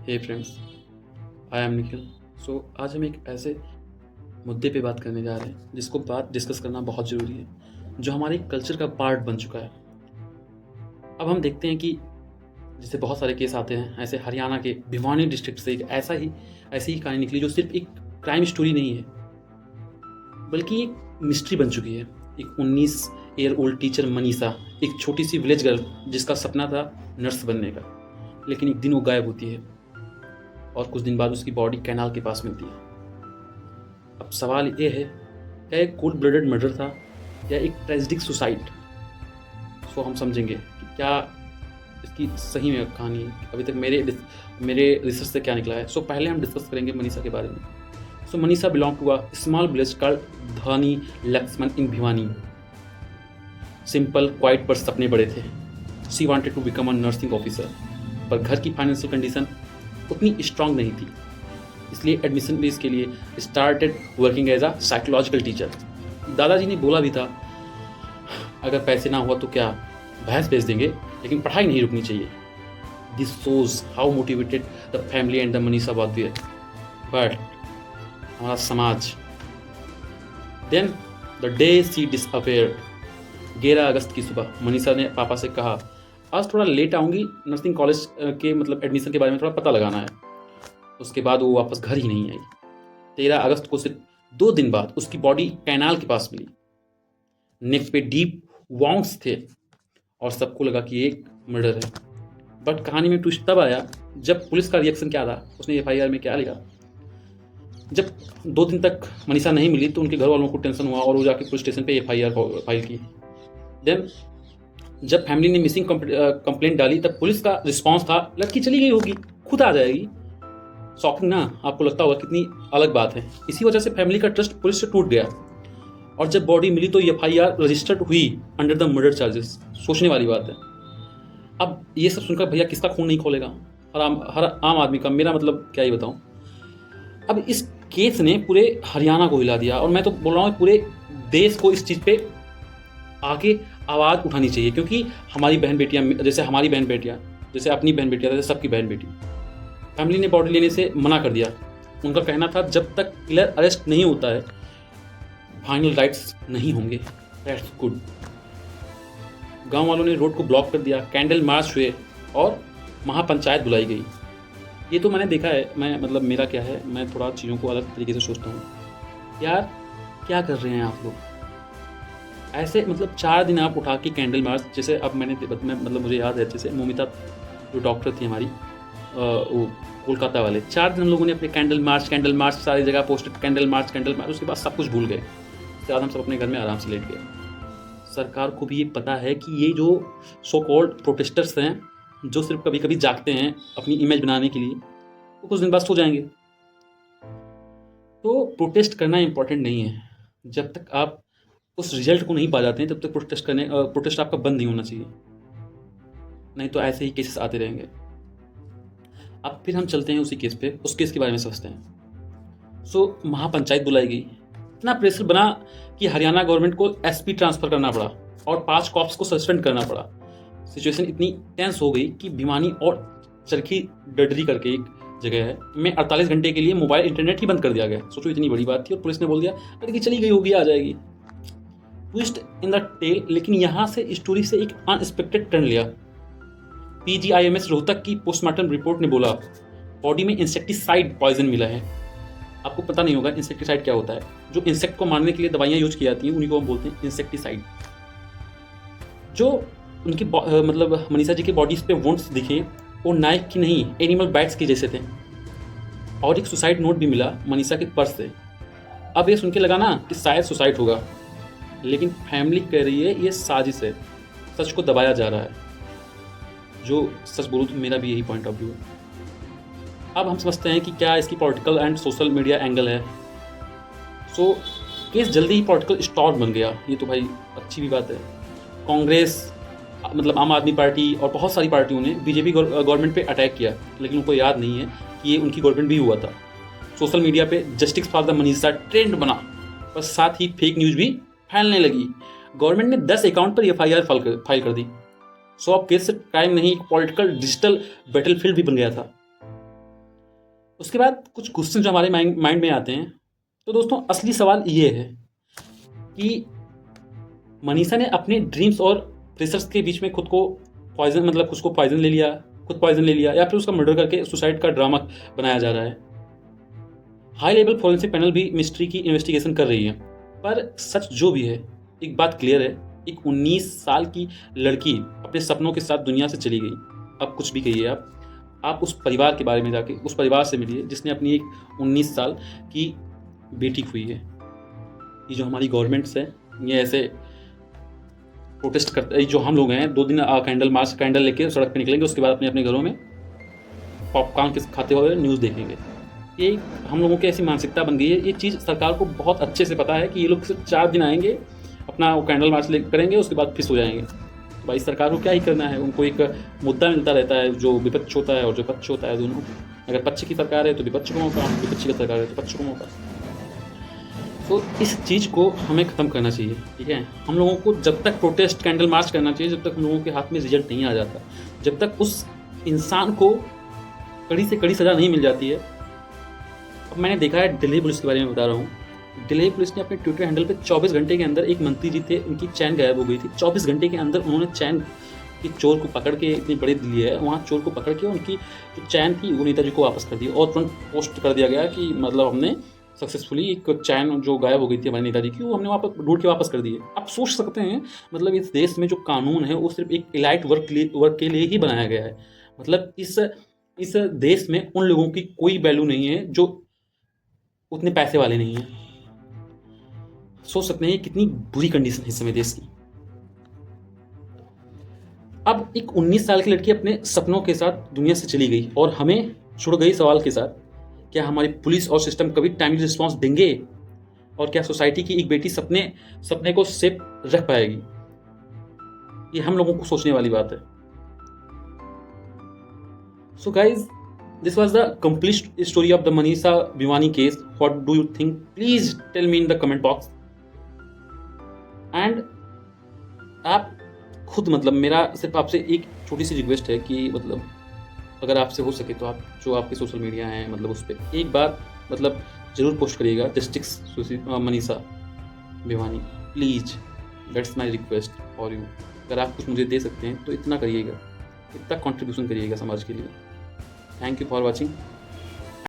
Hey friends, I am Nikhil. So आज हम एक ऐसे मुद्दे पे बात करने जा रहे हैं जिसको बात डिस्कस करना बहुत ज़रूरी है, जो हमारे कल्चर का पार्ट बन चुका है। अब हम देखते हैं कि जैसे बहुत सारे केस आते हैं, ऐसे हरियाणा के भिवानी डिस्ट्रिक्ट से एक ऐसी ही कहानी निकली जो सिर्फ एक क्राइम स्टोरी नहीं है, बल्कि एक मिस्ट्री बन चुकी है। एक 19 ईयर ओल्ड टीचर मनीषा, एक छोटी सी विलेज गर्ल जिसका सपना था नर्स बनने का, लेकिन एक दिन वो गायब होती है और कुछ दिन बाद उसकी बॉडी कैनाल के पास मिलती है। अब सवाल ये है, क्या एक कोल्ड ब्लडेड मर्डर था या एक ट्रेजिक सुसाइड? सो हम समझेंगे कि क्या इसकी सही में कहानी है, अभी तक मेरे रिसर्च से क्या निकला है। सो पहले हम डिस्कस करेंगे मनीषा के बारे में। So Manisha belong to a small village called Dhani Laxman in Bhiwani. Simple quite पर सपने बड़े थे। She wanted to become a nursing officer, पर घर की फाइनेंशियल कंडीशन उतनी स्ट्रांग नहीं थी, इसलिए एडमिशन फीस के लिए started working as a psychological teacher. दादाजी ने बोला भी था, अगर पैसे ना हुआ तो क्या, भैंस बेच देंगे, लेकिन पढ़ाई नहीं रुकनी चाहिए। This shows how motivated the family and the Manisha was there. But हमारा समाज, then the day she disappeared. 11 अगस्त की सुबह मनीषा ने पापा से कहा, आज थोड़ा लेट आऊँगी, नर्सिंग कॉलेज के एडमिशन के बारे में थोड़ा पता लगाना है। उसके बाद वो वापस घर ही नहीं आई। 13 अगस्त को सिर्फ 2 दिन बाद उसकी बॉडी कैनाल के पास मिली। नेक पे डीप वाउंड्स थे और सबको लगा कि एक मर्डर है। बट कहानी में ट्विस्ट तब आया जब पुलिस का रिएक्शन क्या था, उसने एफआईआर में क्या लिखा। जब 2 दिन तक मनीषा नहीं मिली तो उनके घर वालों को टेंशन हुआ और वो जाके पुलिस स्टेशन पे एफआईआर फाइल की। देन जब फैमिली ने मिसिंग कंप्लेंट डाली तब पुलिस का रिस्पांस था, लड़की चली गई होगी, खुद आ जाएगी। शॉकिंग ना? आपको लगता होगा कितनी अलग बात है। इसी वजह से फैमिली का ट्रस्ट पुलिस से टूट गया और जब बॉडी मिली तो एफआईआर रजिस्टर्ड हुई अंडर द मर्डर चार्जेस। सोचने वाली बात है। अब ये सब सुनकर भैया किसका खून नहीं खोलेगा? हर आम आदमी का। मेरा मतलब क्या ही बताऊं। अब इस केस ने पूरे हरियाणा को हिला दिया और मैं तो बोल रहा हूँ पूरे देश को इस चीज़ पे आगे आवाज़ उठानी चाहिए, क्योंकि हमारी बहन बेटियाँ, जैसे हमारी बहन बेटियाँ, जैसे अपनी बहन बेटियाँ, जैसे सबकी बहन बेटी, फैमिली ने बॉडी लेने से मना कर दिया। उनका कहना था जब तक किलर अरेस्ट नहीं होता है फाइनल राइट्स नहीं होंगे। That's good. गांव वालों ने रोड को ब्लॉक कर दिया, कैंडल मार्च हुए और महापंचायत बुलाई गई। ये तो मैंने देखा है। मेरा क्या है, मैं थोड़ा चीज़ों को अलग तरीके से सोचता हूँ। यार क्या कर रहे हैं आप लोग ऐसे? 4 दिन आप उठा के कैंडल मार्च, जैसे अब मुझे याद है अच्छे से, मोमिता जो डॉक्टर थी हमारी, वो कोलकाता वाले, 4 दिन हम लोगों ने अपने कैंडल मार्च सारी जगह पोस्टेड, कैंडल मार्च। उसके बाद सब कुछ भूल गए। उसके बाद हम सब अपने घर में आराम से लेट गए। सरकार को भी ये पता है कि ये जो सो कॉल्ड प्रोटेस्टर्स हैं, जो सिर्फ कभी कभी जागते हैं अपनी इमेज बनाने के लिए, वो कुछ दिन बाद सो जाएंगे। तो प्रोटेस्ट करना इंपॉर्टेंट नहीं है। जब तक आप उस रिजल्ट को नहीं पा जाते हैं तब तक प्रोटेस्ट आपका बंद नहीं होना चाहिए, नहीं तो ऐसे ही केसेस आते रहेंगे। अब फिर हम चलते हैं उसी केस पे, उस केस के बारे में समझते हैं। सो महापंचायत बुलाई गई। इतना प्रेशर बना कि हरियाणा गवर्नमेंट को एसपी ट्रांसफर करना पड़ा और 5 कॉप्स को सस्पेंड करना पड़ा। सिचुएशन इतनी टेंस हो गई कि भिवानी और चरखी डडरी करके एक जगह है में 48 घंटे के लिए मोबाइल इंटरनेट ही बंद कर दिया गया। सोचो इतनी बड़ी बात थी और पुलिस ने बोल दिया लड़की चली गई होगी, आ जाएगी। ट्विस्ट इन द टेल, लेकिन यहाँ से स्टोरी से एक अनएक्सपेक्टेड टर्न लिया। पीजीआईएमएस रोहतक की पोस्टमार्टम रिपोर्ट ने बोला बॉडी में इंसेक्टिसाइड पॉइजन मिला है। आपको पता नहीं होगा इंसेक्टिसाइड क्या होता है। जो इंसेक्ट को मारने के लिए दवाइयाँ यूज की जाती हैं उन्हीं को हम बोलते हैं इंसेक्टिसाइड। जो उनकी मनीषा जी के बॉडीज पे वुंड्स दिखे वो नाइफ की नहीं, एनिमल बाइट्स के जैसे थे। और एक सुसाइड नोट भी मिला मनीषा के पर्स से। अब ये सुन के लगा ना कि शायद सुसाइड होगा, लेकिन फैमिली कह रही है ये साजिश है, सच को दबाया जा रहा है। जो सच बोलूँ तो मेरा भी यही पॉइंट ऑफ व्यू है। अब हम समझते हैं कि क्या इसकी political and social media angle है। सो केस जल्दी ही पॉलिटिकल स्टॉर्म बन गया। ये तो भाई अच्छी भी बात है। कांग्रेस, आम आदमी पार्टी और बहुत सारी पार्टियों ने बीजेपी गवर्नमेंट पे अटैक किया, लेकिन उनको याद नहीं है कि ये उनकी गवर्नमेंट भी हुआ था। सोशल मीडिया पे justice for the Manisha trend बना, पर साथ ही फेक न्यूज़ भी फैलने लगी। गवर्नमेंट ने 10 अकाउंट पर एफआईआर फाइल कर दी। सो अब केस से क्राइम नहीं, एक पॉलिटिकल डिजिटल बैटलफील्ड भी बन गया था। उसके बाद कुछ क्वेश्चन जो हमारे माइंड में आते हैं। तो दोस्तों असली सवाल ये है कि मनीषा ने अपने ड्रीम्स और प्रेशर्स के बीच में खुद को पॉइजन मतलब उसको पॉइजन ले लिया खुद पॉइजन ले लिया, या फिर उसका मर्डर करके सुसाइड का ड्रामा बनाया जा रहा है। हाई लेवल फॉरेंसिक पैनल भी मिस्ट्री की इन्वेस्टिगेशन कर रही है, पर सच जो भी है, एक बात क्लियर है, एक 19 साल की लड़की अपने सपनों के साथ दुनिया से चली गई। अब कुछ भी कहिए आप उस परिवार के बारे में जाके उस परिवार से मिलिए जिसने अपनी एक 19 साल की बेटी खोई है। ये जो हमारी गवर्नमेंट्स है, ये ऐसे प्रोटेस्ट करते, जो हम लोग हैं 2 दिन कैंडल लेके सड़क पे निकलेंगे, उसके बाद अपने अपने घरों में पॉपकॉर्न के खाते हुए न्यूज़ देखेंगे। ये हम लोगों की ऐसी मानसिकता बन गई है। ये चीज़ सरकार को बहुत अच्छे से पता है कि ये लोग सिर्फ 4 दिन आएंगे, अपना वो कैंडल मार्च करेंगे, उसके बाद फिर सो जाएंगे। तो भाई सरकार को क्या ही करना है, उनको एक मुद्दा मिलता रहता है, जो विपक्ष होता है और जो पक्ष होता है, दोनों। अगर पक्ष की सरकार है तो विपक्ष को मौका, विपक्ष की सरकार है तो पक्ष को मौका। तो इस चीज़ को हमें ख़त्म करना चाहिए, ठीक है। हम लोगों को जब तक प्रोटेस्ट कैंडल मार्च करना चाहिए, जब तक हम लोगों के हाथ में रिजल्ट नहीं आ जाता, जब तक उस इंसान को कड़ी से कड़ी सज़ा नहीं मिल जाती है। अब मैंने देखा है, दिल्ली पुलिस के बारे में बता रहा हूँ। दिल्ली पुलिस ने अपने ट्विटर हैंडल पे 24 घंटे के अंदर, एक मंत्री जी थे, उनकी चैन गायब हो गई थी। 24 घंटे के अंदर उन्होंने चैन की चोर को पकड़ के, इतनी बड़ी दिल्ली है, वहाँ चोर को पकड़ के उनकी जो चैन थी वो नेताजी को वापस कर दी, और तुरंत पोस्ट कर दिया गया कि मतलब हमने सक्सेसफुली एक चैन जो गायब हो गई थी हमारे नेताजी की, वो हमने वापस ढूंढ के वापस कर दी है। आप सोच सकते हैं, मतलब इस देश में जो कानून है वो सिर्फ एक इलाइट वर्क के लिए ही बनाया गया है। मतलब इस देश में उन लोगों की कोई वैल्यू नहीं है जो उतने पैसे वाले नहीं हैं। सोच सकते हैं कितनी बुरी कंडीशन है इस समय देश की। अब एक 19 साल की लड़की अपने सपनों के साथ दुनिया से चली गई, और हमें छुड़ गई सवाल के साथ, क्या हमारी पुलिस और सिस्टम कभी टाइमली रिस्पॉन्स देंगे? और क्या सोसाइटी की एक बेटी सपने को सेफ रख पाएगी? ये हम लोगों को सोचने वाली बात है। So guys, this was the complete story of the Manisha Bhiwani case. What do you think? Please tell me in the comment box. And आप खुद, मतलब मेरा सिर्फ आपसे एक छोटी सी रिक्वेस्ट है कि मतलब अगर आपसे हो सके तो आप जो आपके सोशल मीडिया हैं, मतलब उस पर एक बार मतलब ज़रूर पोस्ट करिएगा, justice Manisha Bhiwani, please, that's my request for you. अगर आप कुछ मुझे दे सकते हैं तो इतना करिएगा, इतना कंट्रीब्यूशन करिएगा समाज के लिए। Thank you for watching.